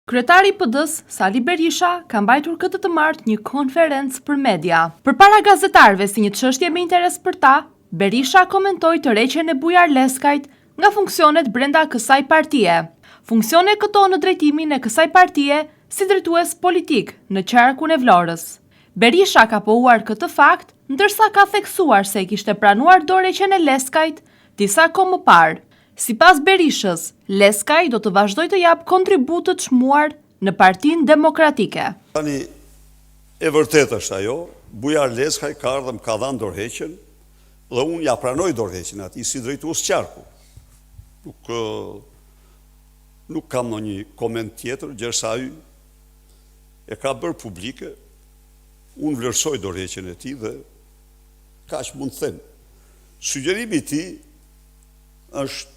Kryetari i PD-s, Sali Berisha, ka mbajtur këtë të martë një konferencë për media. Përpara gazetarëve si një çështje me interes për ta, Berisha komentoi tërheqjen e Bujar Leskajt nga funksionet brenda kësaj partie. Funksione këto në drejtimin e kësaj partie si drejtues politik në qarkun e Vlorës. Berisha ka pohuar këtë fakt, ndërsa ka theksuar se kishte pranuar dorëheqjen e Leskajt disa kohë më parë. Sipas Berishës, Leskaj do të vazhdoj të jap kontribut të çmuar në Partinë Demokratike. Tani e vërtet është ajo, Bujar Leskaj ka ardhur më ka dhënë dorëheqjen dhe unë ja pranoj dorëheqjen atij si drejtues qarku. Nuk kam ndonjë koment tjetër, gjërsa ai e ka bërë publike. Unë vlerësoj dorëheqjen e tij dhe kaq mund të them. Sugjerimi i tij është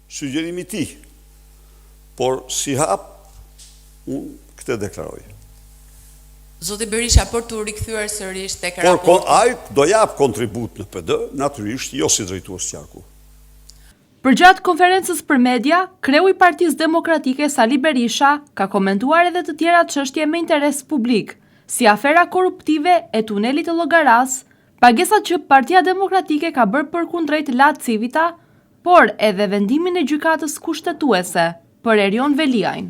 sugjerimi i tij, por si hap, unë këtë deklaroj. Zoti Berisha, për të rikthyer sërish tek raporti. Por ai do jap kontribut në PD, natyrisht jo si drejtues qarku. Përgjatë konferencës për media, kreu i Partisë Demokratike Sali Berisha ka komentuar edhe të tjera çështje me interes publik, si afera korruptive e tunelit të Llogaras, pagesat që Partia Demokratike ka bërë përkundrejt Lat Civita, por edhe vendimin e gjykatës kushtetuese për Erion Veliajn.